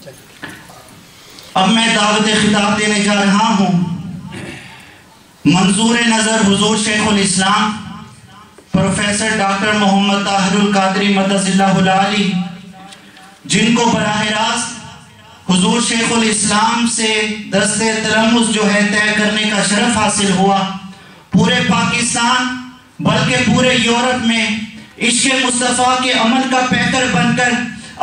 اب میں دعوت خطاب دینے جا رہا ہوں منظور نظر حضور شیخ الاسلام پروفیسر ڈاکٹر محمد طاہر القادری مدث اللہ العالی، جن کو براہ راست حضور شیخ الاسلام سے دست تلمس جو ہے طے کرنے کا شرف حاصل ہوا۔ پورے پاکستان بلکہ پورے یورپ میں عشق مصطفیٰ کے عمل کا پیکر بن کر،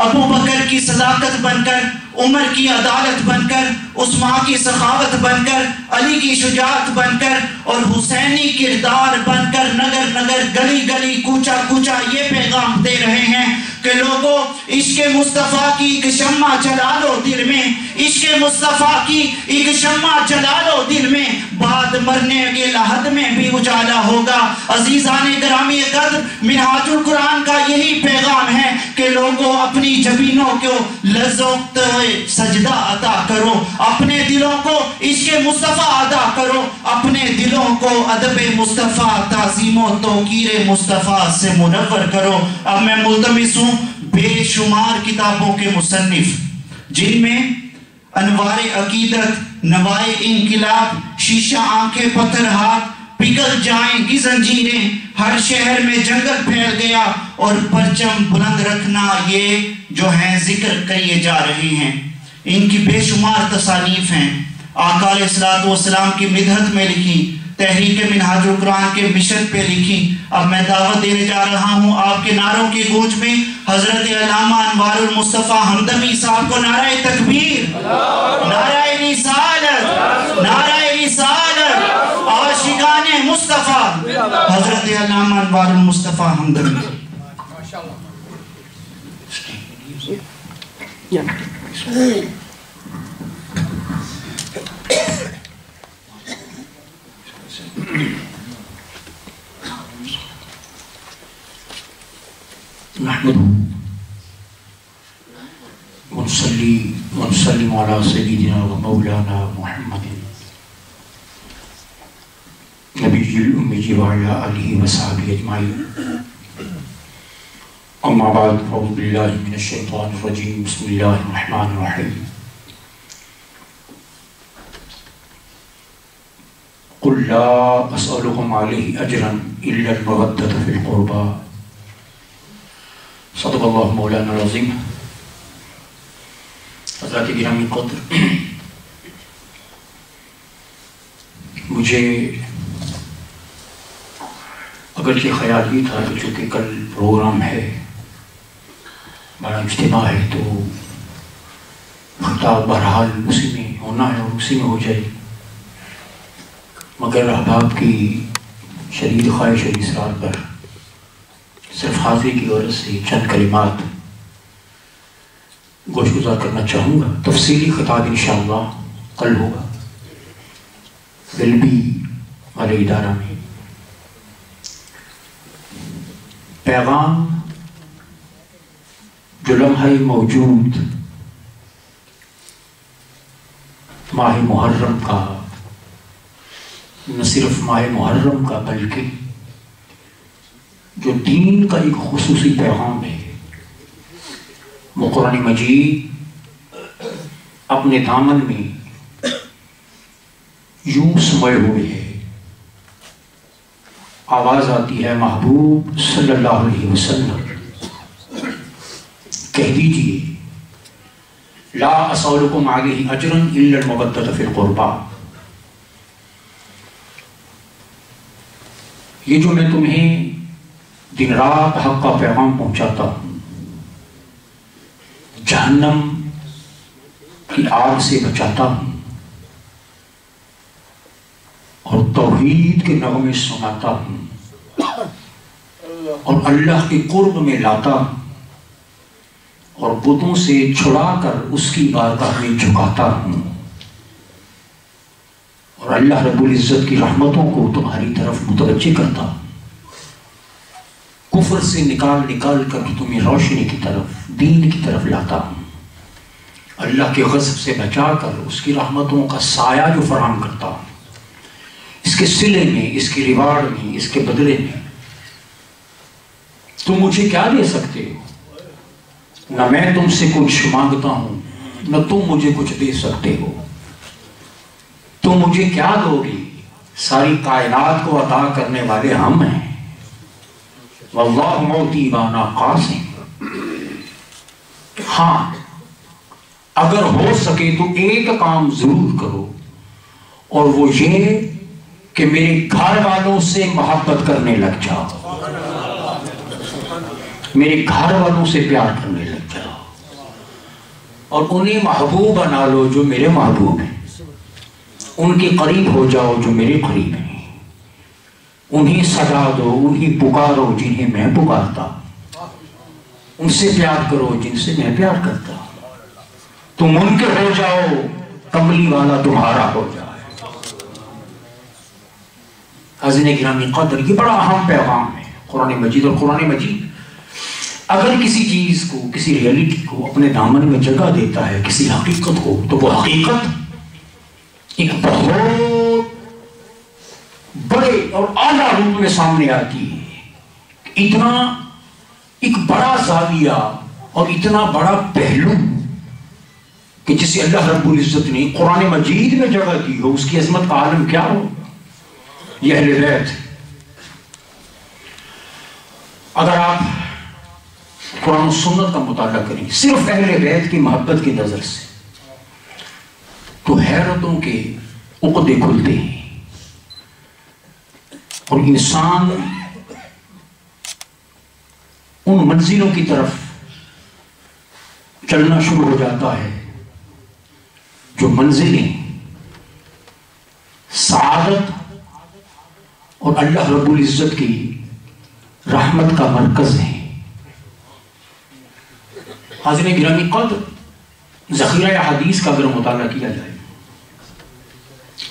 ابو بکر کی صداقت بن کر، عمر کی عدالت بن کر، عثمان کی سخاوت بن کر، علی کی شجاعت بن کر اور حسینی کردار بن کر نگر نگر گلی گلی کوچہ کوچہ یہ پیغام دے رہے ہیں کہ لوگوں عشق مصطفیٰ کی ایک شمع جلا لو دل میں، عشق مصطفیٰ کی ایک شمع جلا لو دل میں، بعد مرنے کے لحد میں بھی اجالا ہوگا۔ عزیزان گرامی قدر، منہاج القرآن کا یہی پیغام ہے کہ لوگوں اپنی جبینوں کو لذت سجدہ عطا کرو، اپنے دلوں کو عشق مصطفیٰ عطا کرو، اپنے دلوں کو ادب مصطفیٰ، تعظیم و توقیر مصطفیٰ سے منور کرو۔ اب میں ملتمس ہوں بے شمار کتابوں کے مصنف جن میں انوار عقیدت، نوائے انقلاب، شیشہ آنکھیں پتھر ہاتھ، پگھل جائیں گی زنجیریں، ہر شہر میں جنگل پھیل گیا اور پرچم بلند رکھنا، یہ جو ہیں ذکر کیے جا رہے ہیں۔ ان کی بے شمار تصانیف ہیں، آقا علیہ السلام کی مدحت میں لکھی، تحریک منہاج القرآن کے مشن پہ لکھی۔ اب میں دعوت دینے جا رہا ہوں آپ کے نعروں کی گونج میں حضرت علامہ انوار المصطفیٰ حمدمی صاحب کو نعرہ تکبیر، نعرہ رسالت، نعرہ رسالت، عاشقان مصطفیٰ حضرت علامہ انوار المصطفیٰ حمدمی۔ نحمد ونسلم علی سیدنا و مولانا محمد نبی الأمی وعلی آلہ وصحبہ اجمعین، اما بعد فاعوذ باللہ من الشیطان الرجیم، بسم اللہ الرحمن الرحیم۔ قل لا اسألكم علیہ اجرا الا المودۃ فی القربى، صدق اللہ مولانا العظیم۔ حضرات گرامی قدر، مجھے اگرچہ خیال یہ تھا کہ چونکہ کل پروگرام ہے، بڑا اجتماع ہے، تو خطاب بہرحال اسی میں ہونا ہے اور اسی میں ہو جائے، مگر احباب کی شدید خواہش اور اصرار پر صرف حاضری کی غرض سے چند کلمات گوش گزار کرنا چاہوں گا۔ تفصیلی خطاب انشاءاللہ کل ہوگا ویلبی والے ادارہ میں۔ پیغام جو لمحہ موجود ماہ محرم کا، نہ صرف ماہ محرم کا بلکہ جو دین کا ایک خصوصی پیغام ہے، وہ قرآن مجید اپنے دامن میں یوں سموئے ہوئے ہے۔ آواز آتی ہے محبوب صلی اللہ علیہ وسلم کہہ دیجئے لا اسألکم علیہ اجرا الا المودۃ فی القربى، یہ جو میں تمہیں دن رات حق کا پیغام پہنچاتا ہوں، جہنم کی آگ سے بچاتا ہوں اور توحید کے نغمے سناتا ہوں اور اللہ کے قرب میں لاتا ہوں اور بتوں سے چھڑا کر اس کی بارگاہ میں جھکاتا ہوں اور اللہ رب العزت کی رحمتوں کو تمہاری طرف متوجہ کرتا ہوں، کفر سے نکال نکال کر تمہیں روشنی کی طرف، دین کی طرف لاتا ہوں، اللہ کے غضب سے بچا کر اس کی رحمتوں کا سایہ جو فراہم کرتا ہوں، اس کے صلے میں، اس کے ریوارڈ میں، اس کے بدلے میں تم مجھے کیا دے سکتے ہو؟ نہ میں تم سے کچھ مانگتا ہوں نہ تم مجھے کچھ دے سکتے ہو، تم مجھے کیا دو گی؟ ساری کائنات کو عطا کرنے والے ہم ہیں، واللہ موتی وانا قاسم۔ ہاں اگر ہو سکے تو ایک کام ضرور کرو، اور وہ یہ کہ میرے گھر والوں سے محبت کرنے لگ جاؤ، میرے گھر والوں سے پیار کرنے لگ جاؤ، اور انہیں محبوب بنا لو جو میرے محبوب ہیں، ان کے قریب ہو جاؤ جو میرے قریب ہیں، انہیں سجا دو، انہیں پکارو جنہیں میں پکارتا، ان سے پیار کرو جن سے میں پیار کرتا، تم ان کے ہو جاؤ، کملی والا تمہارا ہو جائے۔ حضرت گرامی قدر، یہ بڑا اہم پیغام ہے قرآن مجید۔ اور قرآن مجید اگر کسی چیز کو، کسی ریئلٹی کو اپنے دامن میں جگہ دیتا ہے، کسی حقیقت کو، تو وہ حقیقت ایک بہت بڑے اور اعلیٰ روپ میں سامنے آتی ہے۔ اتنا ایک بڑا زاویہ اور اتنا بڑا پہلو کہ جسے اللہ رب العزت نے قرآن مجید میں جگہ دی ہو، اس کی عظمت کا عالم کیا ہو؟ یہ اہل بیت۔ اگر آپ قرآن و سنت کا مطالعہ کریں صرف اہل بیت کی محبت کی نظر سے، تو حیرتوں کے عقدے کھلتے ہیں، اور انسان ان منزلوں کی طرف چلنا شروع ہو جاتا ہے جو منزلیں سعادت اور اللہ رب العزت کی رحمت کا مرکز ہے۔ حاضرین گرامی قدر، ذخیرہ حدیث کا اگر مطالعہ کیا جائے،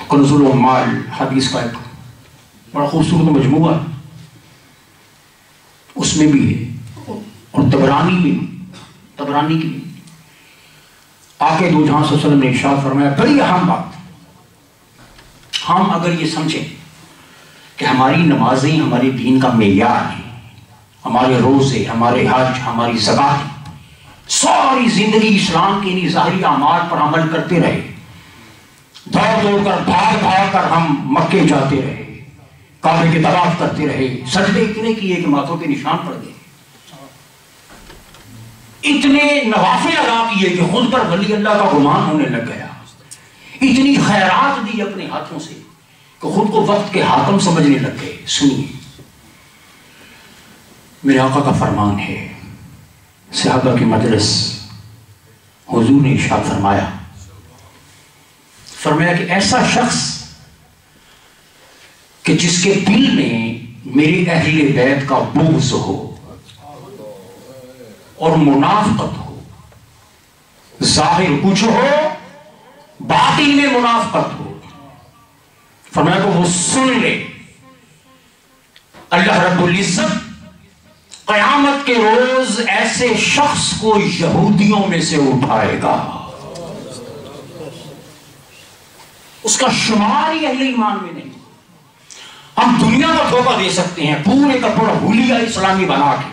کنز العمال حدیث کا ایک بڑا خوبصورت مجموعہ ہے، اس میں بھی ہے، اور طبرانی میں، طبرانی کی آقا دو جہاں صلی اللہ علیہ وسلم نے ارشاد فرمایا، بڑی اہم بات، ہم اگر یہ سمجھیں کہ ہماری نمازیں ہمارے دین کا معیار ہیں، ہمارے روزے، ہمارے حج، ہماری زکات، ساری زندگی اسلام کے انہی ظاہری اعمال پر عمل کرتے رہے، دوڑ دوڑ کر، بھاگ بھاگ کر ہم مکے جاتے رہے، کعبے کے طواف کرتے رہے، سجدے اتنے کیے کہ ماتھوں کے نشان پڑ گئے، اتنے نوافل ادا کیے کہ خود پر ولی اللہ کا گمان ہونے لگ گیا، اتنی خیرات دی اپنے ہاتھوں سے کہ خود کو وقت کے حاکم سمجھنے لگ گئے۔ سنیے، میرے آقا کا فرمان ہے، صحابہ کی مجلس، حضور نے ارشاد فرمایا کہ ایسا شخص کہ جس کے دل میں میرے اہل بیت کا بغض ہو اور منافقت ہو، ظاہر کچھ ہو، باطن میں منافقت ہو، فرمایا کہ وہ سن لے، اللہ رب العزت قیامت کے روز ایسے شخص کو یہودیوں میں سے اٹھائے گا، اس کا شمار ہی اہل ایمان میں نہیں۔ ہم دنیا کو دھوکہ دے سکتے ہیں پورے کا پورا حلیہ اسلامی بنا کے،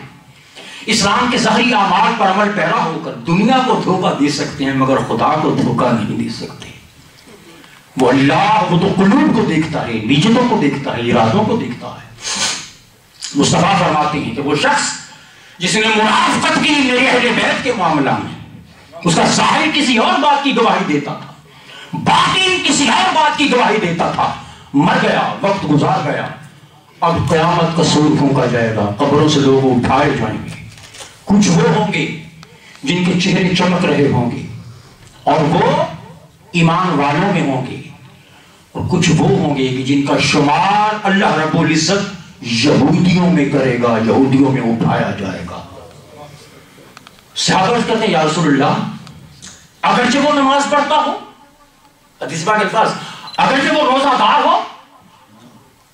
اسلام کے ظاہری اعمال پر عمل پیرا ہو کر دنیا کو دھوکہ دے سکتے ہیں، مگر خدا کو دھوکہ نہیں دے سکتے۔ وہ اللہ وہ تو قلوب کو دیکھتا ہے، نیتوں کو دیکھتا ہے، ارادوں کو دیکھتا ہے۔ مصطفیٰ فرماتے ہیں کہ وہ شخص جس نے منافقت کی میرے اہل بیت کے معاملہ میں، اس کا ظاہر کسی اور بات کی گواہی دیتا تھا، باطن کسی اور بات کی گواہی دیتا تھا، مر گیا، وقت گزار گیا، اب قیامت کا سور پھونکا جائے گا، قبروں سے لوگ اٹھائے جائیں گے، کچھ وہ ہوں گے جن کے چہرے چمک رہے ہوں گے اور وہ ایمان والوں میں ہوں گے، اور کچھ وہ ہوں گے کہ جن کا شمار اللہ رب العزت یہودیوں میں کرے گا، یہودیوں میں اٹھایا جائے گا۔ صحابہ کہتے ہیں یا رسول اللہ، اگرچہ وہ نماز پڑھتا ہو، حدیث پاک الفاظ، اگرچہ وہ روزہ دار ہو،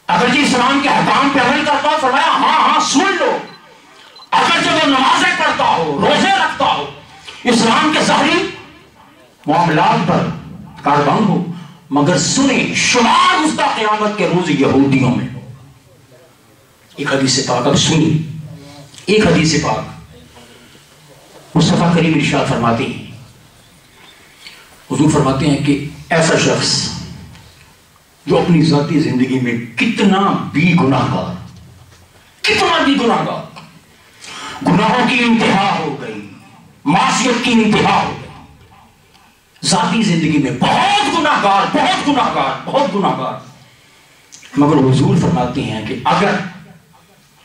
اگرچہ اسلام کے احکام پہ عمل کرتا ہو، فرمایا ہاں سن لو، اگرچہ وہ نمازیں پڑھتا ہو، روزے رکھتا ہو، اسلام کے ظاہری معاملات پر کاربند ہو، مگر سنیں شمار اس کا قیامت کے روز یہودیوں میں۔ ایک حدیث پاک اب سنی، ایک حدیث پاک مصطفیٰ کریم ارشاد فرماتے ہیں حضور فرماتے ہیں کہ ایسا شخص جو اپنی ذاتی زندگی میں کتنا بھی گناہ گار، گناہوں کی انتہا ہو گئی، معصیت کی انتہا ہو گئی، ذاتی زندگی میں بہت گناہ گار، مگر حضور فرماتے ہیں کہ اگر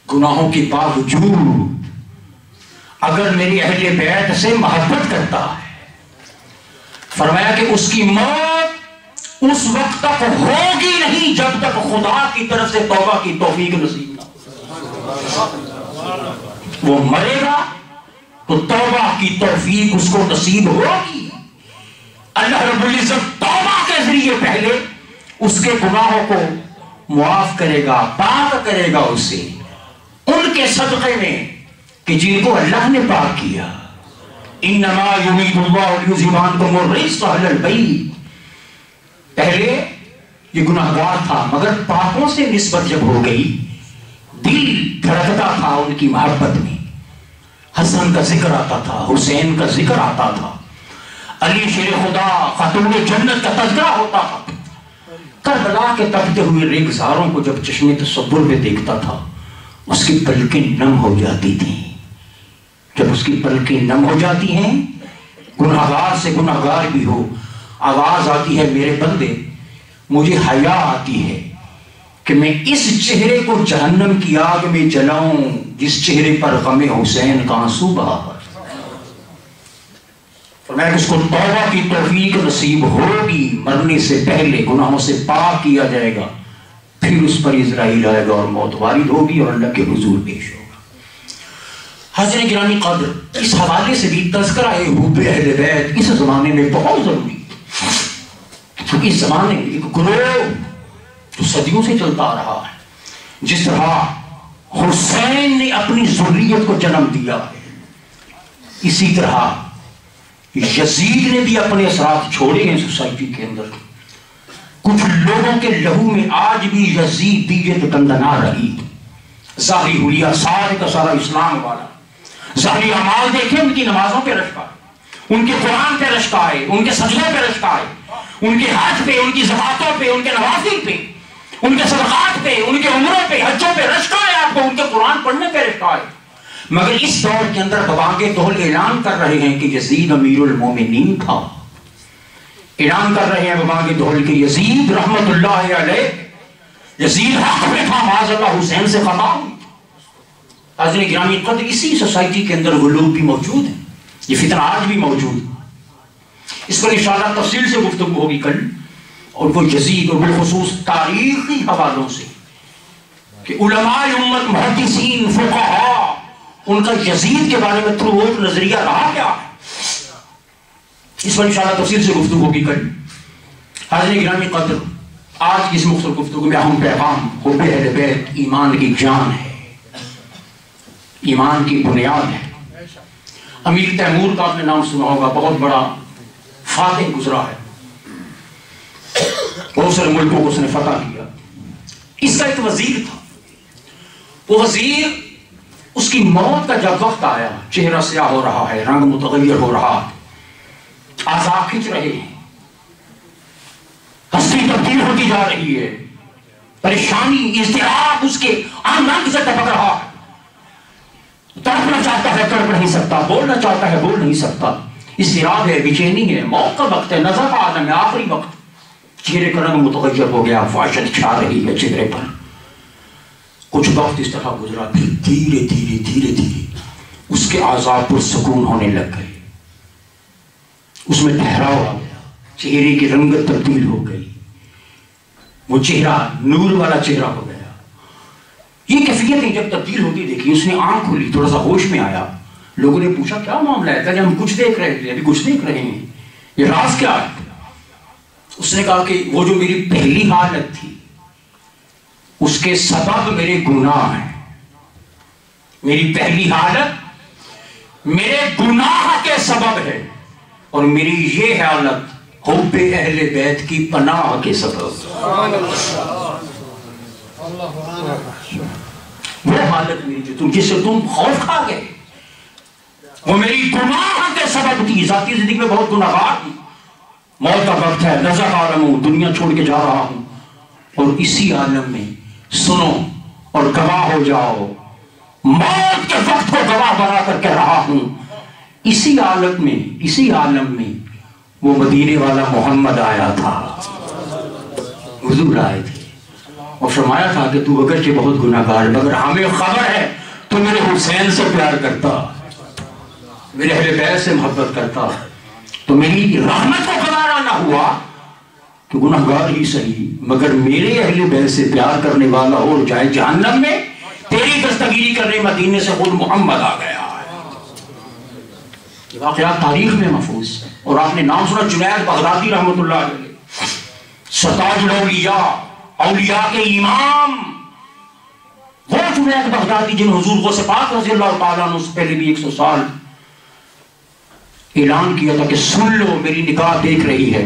گناہوں کے باوجود اگر میری اہل بیت سے محبت کرتا ہے، فرمایا کہ اس کی موت اس وقت تک ہوگی نہیں جب تک خدا کی طرف سے توبہ کی توفیق نصیب نہ ہو۔ وہ مرے گا تو توبہ کی توفیق اس کو نصیب ہوگی۔ اللہ رب العزت توبہ کے ذریعے پہلے اس کے گناہوں کو معاف کرے گا، پاک کرے گا اسے ان کے صدقے میں کہ جن کو اللہ نے پاک کیا۔ انما یرید اللہ لیذھب عنکم الرجس اہل البیت، پہلے یہ گناہ گار تھا مگر پاکوں سے نسبت جب ہو گئی، دل دھڑکتا تھا ان کی محبت میں، حسن کا ذکر آتا تھا، حسین کا ذکر آتا تھا، علی شیر خدا، خاتون جنت کا تذکرہ ہوتا تھا۔ کربلا کے تپتے ہوئے ریگزاروں کو جب چشم تصور میں دیکھتا تھا اس کی پلکیں نم ہو جاتی تھیں۔ جب اس کی پلکیں نم ہو جاتی ہیں، گناہگار سے گناہگار بھی ہو، آواز آتی ہے میرے بندے، مجھے حیا آتی ہے کہ میں اس چہرے کو جہنم کی آگ میں جلاؤں جس چہرے پر غم حسین کا آنسو بہا ہے۔ فرمایا کہ اس کو توبہ کی توفیق نصیب ہوگی، مرنے سے پہلے گناہوں سے پاک کیا جائے گا، پھر اس پر عزرائیل آئے گا اور موت وارد ہوگی اور اللہ کے حضور پیش ہوگا۔ حاضرین گرامی قدر، اس حوالے سے بھی تذکرہ حب اہل بیت اس زمانے میں بہت ضروری ہے، کیونکہ اس زمانے میں ایک گروہ جو صدیوں سے چلتا آ رہا ہے، جس طرح حسین نے اپنی ذریت کو جنم دیا ہے، اسی طرح یزید نے بھی اپنے اثرات چھوڑے ہیں سوسائٹی کے اندر۔ کچھ لوگوں کے لہو میں آج بھی یزیدیت دندنا رہی، ظاہری حلیہ سارے کا سارا اسلام والا، ظاہری اعمال دیکھیں، ان کی نمازوں پہ رشک آئے، ان کے قرآن پہ رشک آئے، ان کے سجدوں پہ رشک آئے، ان کے حج پہ، ان کی زکاتوں پہ، ان کے نوافل پہ، ان کے صدقات پہ، ان کے عمروں پہ، حجوں پہ رشک آئے، آپ کو ان کے قرآن پڑھنے پہ رشک آئے۔ مگر اس دور کے اندر ببانگ دہل اعلان کر رہے ہیں کہ یزید امیر المومنین تھا، اعلان کر رہے ہیں ببانگ دہل کہ یزید رحمت اللہ علیہ، یزید حق میں تھا، معاذ اللہ حسین سے خطا ہوئی۔ حاضرین گرامی قدر، اسی سوسائٹی کے اندر وہ لوگ بھی موجود ہیں، یہ فتنہ آج بھی موجود ہے۔ اس پر انشاءاللہ تفصیل سے گفتگو ہوگی کل، اور وہ یزید اور بالخصوص تاریخی حوالوں سے کہ علماء امت، محدثین، فقہاء، ان کا یزید کے بارے میں تھرو آؤٹ نظریہ رہا کیا ہے، اس پر انشاءاللہ تفصیل سے گفتگو ہوگی کل۔ حاضرین گرامی قدر، آج کی اس مختصر گفتگو میں اہم پیغام حب اہل بیت ایمان کی جان ہے، ایمان کی بنیاد ہے۔ امیر تیمور کا آپ نے نام سنا ہوگا، بہت بڑا فاتح گزرا ہے، بہت سارے ملکوں کو اس نے فتح کیا۔ اس کا ایک وزیر تھا، وہ وزیر، اس کی موت کا جب وقت آیا، چہرہ سیاہ ہو رہا ہے، رنگ متغیر ہو رہا ہے، اعضاء کھنچ رہے ہیں، ہستی تبدیل ہوتی جا رہی ہے، پریشانی، اضطراب اس کے عام رنگ سے ٹپک رہا ہے، تڑپنا چاہتا ہے تڑپ نہیں سکتا، بولنا چاہتا ہے بول نہیں سکتا، اضطراب ہے، بے چینی ہے، موت کا وقت ہے، نظر کا عالم ہے، آخری وقت، چہرے کا رنگ متغیر ہو گیا، وحشت چھا رہی ہے چہرے پر۔ کچھ وقت اس طرح گزرا، پھر دھیرے دھیرے اس کے اعضاء پر سکون ہونے لگ گئے، اس میں ٹھہراؤ آ گیا، چہرے کی رنگت تبدیل ہو گئی، وہ چہرہ نور والا چہرہ ہو گیا۔ یہ کیفیتیں جب تبدیل ہوتی دیکھی، اس نے آنکھ کھولی، تھوڑا سا ہوش میں آیا، لوگوں نے پوچھا کیا معاملہ ہے؟ کہ ہم کچھ دیکھ رہے تھے، ابھی کچھ دیکھ رہے ہیں، یہ راز کیا ہے؟ اس نے کہا کہ وہ جو میری پہلی حالت تھی اس کے سبب میرے گناہ ہیں، میری پہلی حالت میرے گناہ کے سبب ہے، اور میری یہ حالت حب اہل بیت کی پناہ کے سبب۔ وہ حالت میری جو جس سے تم خوف کھا گئے، وہ میری گناہ کے سبب تھی۔ ذاتی زندگی میں بہت گناہگار تھی، موت کا وقت ہے، نزع عالم ہوں، دنیا چھوڑ کے جا رہا ہوں، اور اسی عالم میں سنو اور گواہ ہو جاؤ، موت کے وقت کو گواہ بنا کر کہہ رہا ہوں، اسی عالم میں وہ مدینے والا محمد آیا تھا، حضور آئے تھے اور فرمایا تھا کہ تو اگرچہ بہت گناہ گار ہے مگر ہمیں خبر ہے تو میرے حسین سے پیار کرتا، میرے اہل بیت سے محبت کرتا، تو میری رحمت کو گوارا نہ ہوا کہ گناہ گار ہی صحیح مگر میرے اہل بیت سے پیار کرنے والا اور جائے جہنم میں، تیری دستگیری کرنے مدینے سے خود محمد آ گیا ہے۔ یہ واقعات تاریخ میں محفوظ ہے، اور آپ نے نام سنا جنید بغدادی رحمۃ اللہ علیہ، سرتاج الاولیاء، اولیاء کے امام، وہ جنید بغدادی جن حضور غوث پاک رضی اللہ تعالیٰ عنہ سے پہلے بھی 100 سال اعلان کیا تھا کہ سن لو میری نگاہ دیکھ رہی ہے،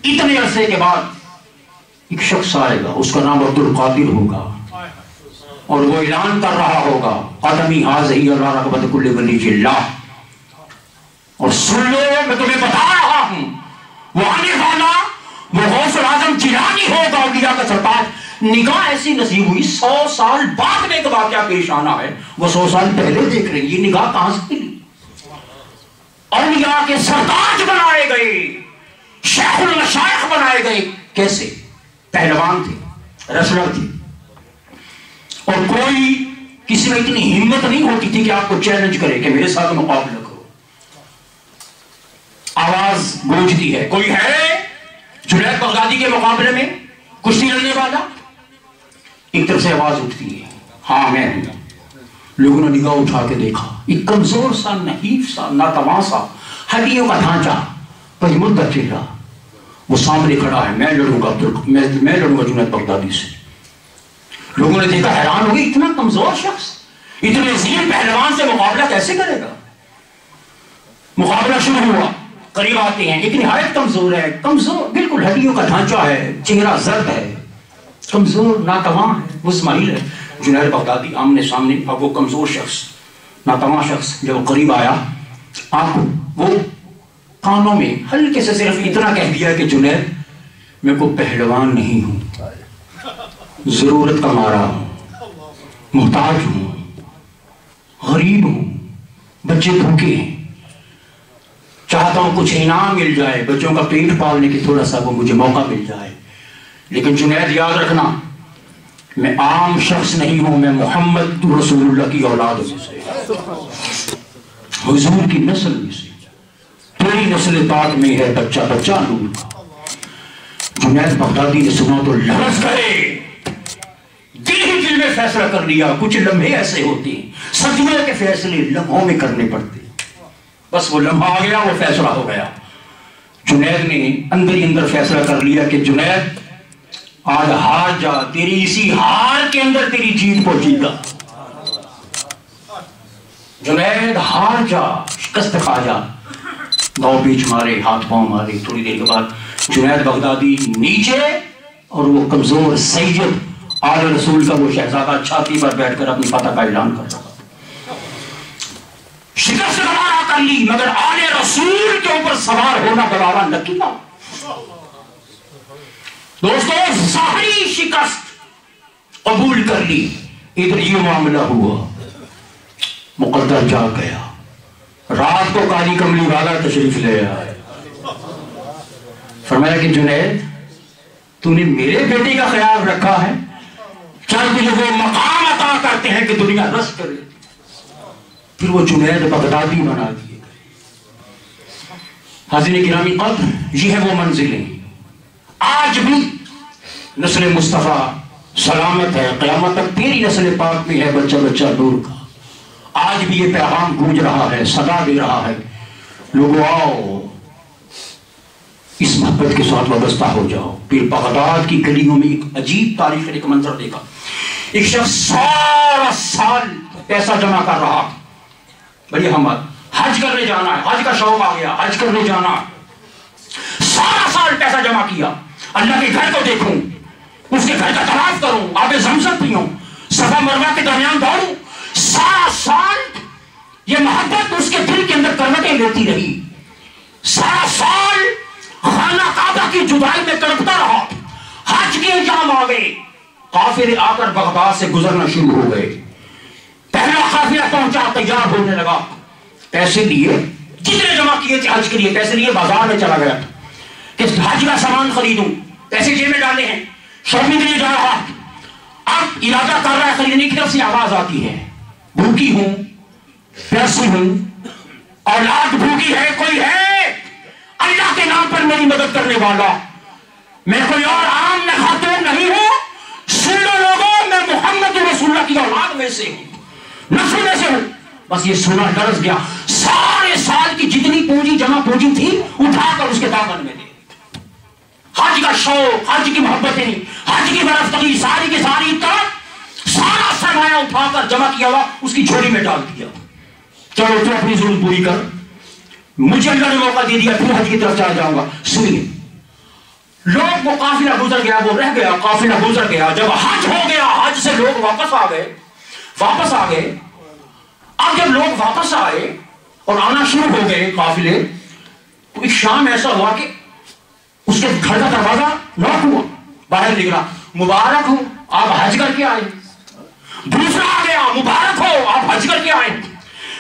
اتنے عرصے کے بعد ایک شخص آئے گا، اس کا نام عبد القادر ہوگا، اور وہ اعلان کر رہا ہوگا قدمی حاضی اللہ رغبت کل ولی اللہ، اور سن لو میں تمہیں بتا رہا ہوں وہ آنے والا وہ غوث الاعظم جیلانی ہوگا، اولیاء کا سرتاج۔ نگاہ ایسی نصیب ہوئی 100 سال بعد میں ایک واقعہ پیش آنا ہے، وہ 100 سال پہلے دیکھ رہے ہیں، یہ نگاہ کہاں سے ملی؟ اولیاء کے سرتاج بنائے گئے، شیخ المشائخ بنائے گئے، کیسے؟ پہلوان تھے، ریسلر تھے، اور کوئی کسی میں اتنی ہمت نہیں ہوتی تھی کہ آپ کو چیلنج کرے کہ میرے ساتھ مقابلہ کرو۔ آواز گونجتی ہے، کوئی ہے جنید بغدادی کے مقابلے میں کشتی لڑنے والا؟ ایک طرف سے آواز اٹھتی ہے، ہاں میں ہوں۔ لوگوں نے نگاہ اٹھا کے دیکھا، ایک کمزور سا، نحیف سا، ناتواں سا، ہڈیوں کا ڈھانچہ، پجمردہ چہرہ، وہ سامنے کھڑا ہے، میں لڑوں گا جنید بغدادی سے۔ لوگوں نے دیکھا، حیران ہوئی، اتنا کمزور شخص اتنے عظیم پہلوان سے مقابلہ کیسے کرے گا؟ مقابلہ شروع ہوا، قریب آتے ہیں، ایک نہایت کمزور ہے، کمزور، بالکل ہڈیوں کا ڈھانچہ ہے، چہرہ زرد ہے، کمزور، ناتواں ہے، مزمحل ہے۔ جنید بغدادی آمنے سامنے، اب وہ کمزور شخص، ناتواں شخص جب قریب آیا، آپ وہ کانوں میں ہلکے سے صرف اتنا کہہ دیا کہ جنید میں کو پہلوان نہیں ہوں، ضرورت کا مارا ہوں، محتاج ہوں، غریب ہوں، بچے بھوکے ہیں، چاہتا ہوں کچھ انعام مل جائے، بچوں کا پیٹ پالنے کی تھوڑا سا وہ مجھے موقع مل جائے، لیکن جنید یاد رکھنا میں عام شخص نہیں ہوں، میں محمد رسول اللہ کی اولاد میں سے، حضور کی نسل میں سے، تیری نسل پاک میں ہے بچہ بچہ نور کا۔ جنید بغدادی نے سنا تو لرز گئے، دل ہی دل میں فیصلہ کر لیا۔ کچھ لمحے ایسے ہوتے ہیں صدیوں کے فیصلے لمحوں میں کرنے پڑتے، بس وہ لمحہ آ گیا، وہ فیصلہ ہو گیا۔ جنید نے اندر ہی اندر فیصلہ کر لیا کہ جنید آج ہار جا، تیری اسی ہار کے اندر تیری جیت پہنچی گا۔ جنید ہار جا، شکست کھا جا، گاؤں بیچ مارے، ہاتھ پاؤں مارے۔ تھوڑی دیر کے بعد جنید بغدادی نیچے، اور وہ کمزور سید آل رسول کا وہ شہزادہ چھاتی پر بیٹھ کر اپنی فتح کا اعلان کر رہا۔ شکست گوارا کر لی، مگر آل رسول کے اوپر سوار ہونا گوارا نہ کیا۔ دوستو، ظاہری شکست قبول کر لی، ادھر یہ معاملہ ہوا، مقدر جاگ گیا۔ رات کو کالی کملی والا تشریف لے آئے، فرمایا کہ جنید تو نے میرے بیٹے کا خیال رکھا ہے، چل تجھے وہ مقام عطا کرتے ہیں کہ دنیا رس کرے۔ پھر وہ جنید بغدادی بنا دیے گئے۔ حاضرین گرامی قدر، یہ ہے وہ منزلیں، آج بھی نسل مصطفیٰ سلامت ہے، قیامت تک تیری نسل پاک میں ہے بچہ بچہ نور کا۔ آج بھی یہ پیغام گونج رہا ہے، صدا دے رہا ہے، لوگوں آؤ اس محبت کے ساتھ وابستہ ہو جاؤ۔ پھر بغداد کی گلیوں میں ایک عجیب تاریخ، ایک منظر دیکھا، ایک شخص سارا سال پیسہ جمع کر رہا، بڑی ہمت، حج کرنے جانا ہے، حج کا شوق آ گیا، حج کرنے جانا، سارا سال پیسہ جمع کیا، اللہ کے گھر کو دیکھوں، اس کے گھر کا طواف کروں، آب زمزم پیوں، صفا مروہ کے درمیان دوڑوں۔ سارا سال یہ محبت اس کے دل کے اندر کروٹیں لیتی رہی، سارا سال خانہ کی جدائی میں تڑپتا رہا. حج کے ایام آ گئے, قافلے آ کر بغداد سے گزرنا شروع ہو گئے. پہلا قافلہ پہنچا, تیار ہونے لگا, پیسے دیے, جتنے جمع کیے تھے حج کے لیے پیسے لیے, بازار میں چلا گیا کہ حج کا سامان خریدوں, پیسے جیب میں ڈالے ہیں, شاپنگ کے لیے جا رہا. اب ارادہ کر رہا ہے خریدنے کی, طرف سے آواز آتی ہے, بھوکی ہوں, پیاسی ہوں, اولاد بھوکی ہے, کوئی ہے اللہ کے نام پر میری مدد کرنے والا. میں کوئی اور عام خاتون نہیں ہوں, سن لو لوگوں, میں محمد رسول اللہ کی اولاد میں سے ہوں, نسل میں سے ہوں. بس یہ سنا ڈرس گیا, سارے سال کی جتنی پونجی جمع پونجی تھی اٹھا کر اس کے دامن میں دے. حج کا شوق, حج کی محبتیں, حج کی برفتگی, ساری کی ساری طرف سارا سرمایہ اٹھا کر جمع کیا ہوا اس کی جھولی میں ڈال دیا. چلو تو اپنی ضرورت پوری کر, مجھے اللہ نے موقع دے دیا, پھر حج کی طرف چلا جاؤں گا. سنیے, لوگ وہ قافلہ گزر گیا, وہ رہ گیا, قافلہ گزر گیا. جب حج ہو گیا, حج سے لوگ واپس آ گئے. اب جب لوگ واپس آئے اور آنا شروع ہو گئے قافلے, تو ایک شام ایسا ہوا کہ اس کے گھر کا دروازہ لاک ہوا, باہر نکلا, مبارک ہو آپ حج کر کے آئے. دوسرا آ گیا, مبارک ہو آپ حج کر کے آئے.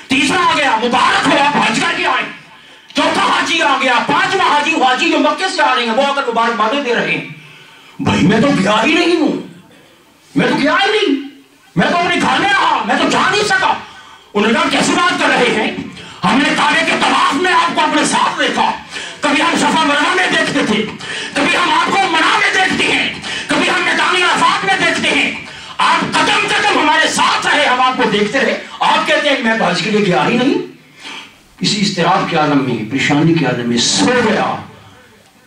تیسرا آ گیا, مبارک ہو آپ حج کر کے آئے. چوتھا حاجی آ گیا, پانچواں حاجی جو مکے سے آ رہے ہیں وہ آ کر مبارکبادیں دے رہے ہیں. بھائی میں تو گیا ہی نہیں ہوں, میں تو اپنے گھر میں رہا, میں تو جا نہیں سکا. انہوں نے کہا کیسی بات کر رہے ہیں, ہم نے کعبے کے طواف میں آپ کو اپنے ساتھ دیکھا, کبھی ہم صفا مروا میں دیکھتے تھے, کبھی ہم آپ کو منع میں دیکھتے ہیں, کبھی ہم میدان عرفات میں دیکھتے ہیں, آپ قدم قدم ہمارے ساتھ رہے, ہم آپ کو دیکھتے رہے. آپ کہتے ہیں میں حج کے لیے گیا ہی نہیں. اسی اضطراب کے عالم میں, پریشانی کے عالم میں سو گیا,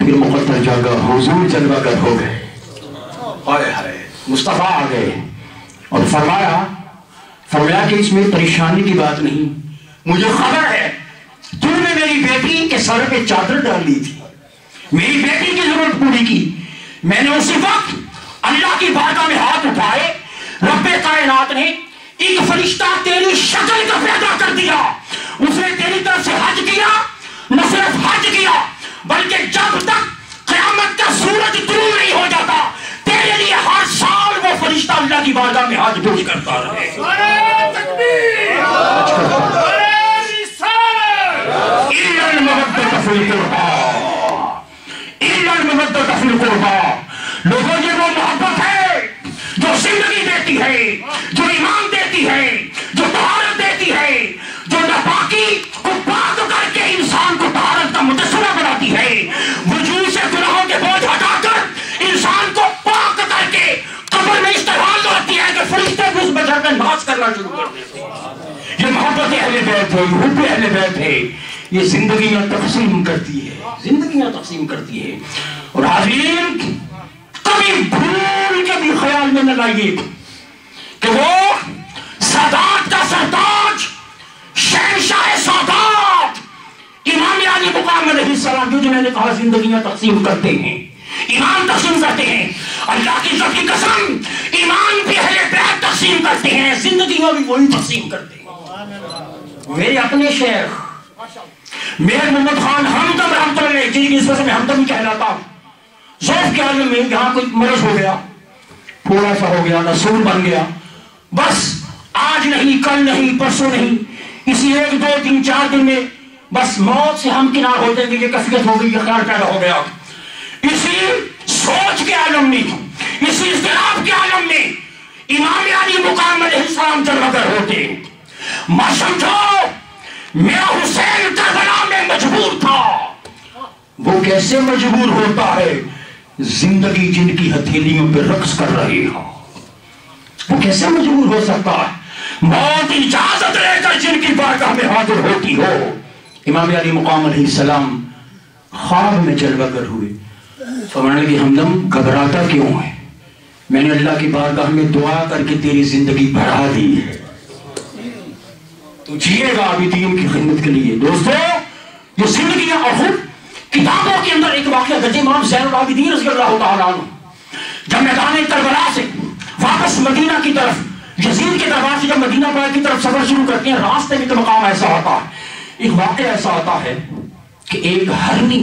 پھر مقدر جاگا, حضور جلوہ گر ہو گئے. ہائے ہائے, مصطفیٰ آ گئے اور فرمایا کہ اس میں پریشانی کی بات نہیں, مجھے خبر ہے تو نے میری بیٹی کے سر پہ چادر ڈال لی تھی, میری بیٹی کی ضرورت پوری کی. میں نے اسی وقت اللہ کی بارگاہ میں ہاتھ اٹھائے, رب کائنات نے ایک فرشتہ تیری شکل کا پیدا کر دیا, اس نے تیری طرف سے حج کیا, نہ صرف حج کیا بلکہ جب تک قیامت کا سورج طلوع نہیں ہو جاتا تیرے لیے ہر سال وہ فرشتہ اللہ کی بارگاہ میں حج پوری کرتا رہے. لوگوں یہ وہ محبت ہے جو زندگی دیتی ہے, جو ایمان دیتی ہے, جو طہارت دیتی ہے, جو ناپاکی کو پاک کر کے انسان کو طہارت کا مجسمہ بناتی ہے, وجود سے گناہوں کے بوجھ ہٹا کر انسان کو پاک کر کے قبر میں استقبال لاتی ہے کہ فرشتے بھی اس میں جا کر ناز کرنا شروع کر دیتے ہیں. یہ محبت اہل بیت ہے, یہ حب اہل بیت ہے, یہ زندگیاں تقسیم کرتی ہے. اور حاضرین, کبھی بھول کے بھی خیال میں نہ لائیے کہ وہ سادات کا سرتاج, شہنشاہ سادات, امام علی مقام علیہ السلام, جو میں نے کہا زندگیاں تقسیم کرتے ہیں, ایمان تقسیم کرتے ہیں. اللہ کی ذات کی قسم, ایمان بھی اہل بیت تقسیم کرتے ہیں, زندگیاں بھی وہی تقسیم کرتے ہیں. میرے اپنے شیخ میر محمد خان ہمدم رحمۃ اللہ علیہ, جن کی نسبت سے میں ہمدم ہی کہلاتا ہوں, ذوق کے عالم میں یہاں کوئی مرض ہو گیا, تھوڑا سا ہو گیا, رسول بن گیا, بس آج نہیں, کل نہیں, پرسوں نہیں, اسی 1 2 3 4 دن میں بس موت سے ہم کنار ہو جائیں گے, یہ کیفیت ہو گئی, یہ خیال پیدا ہو گیا. اسی سوچ کے عالم میں, اسی اضطراب کے عالم میں امام علی مقام علیہ السلام جلوہ گر ہوتے. ماں سمجھو میرا حسین کربلا میں مجبور تھا. وہ کیسے مجبور ہوتا ہے, زندگی جن کی ہتھیلیوں پہ رقص کر رہی ہو, وہ کیسے مجبور ہو سکتا ہے. موت اجازت لے کر جن کی بارگاہ میں حاضر ہوتی ہو. امام علی مقام علیہ السلام خواب میں جلوہ گر ہوئے, فرمانے کہ ہمدم گھبراتا کیوں ہے, میں نے اللہ کی بارگاہ میں دعا کر کے تیری زندگی بڑھا دی ہے, تو جیے گا ابھی دین کی خدمت کے لیے. دوستو, یہ زندگیاں اور خود کتابوں کے اندر ایک واقعہ درج امام زین العابدین رضی اللہ تعالیٰ عنہ جب میدان کربلا سے واپس مدینہ کی طرف, یزید کے دربار سے جب مدینہ پاک کی طرف سفر شروع کرتے ہیں, راستے میں ایک مقام ایسا ہوتا ہے, ایک واقعہ ایسا ہوتا ہے کہ ایک ہرنی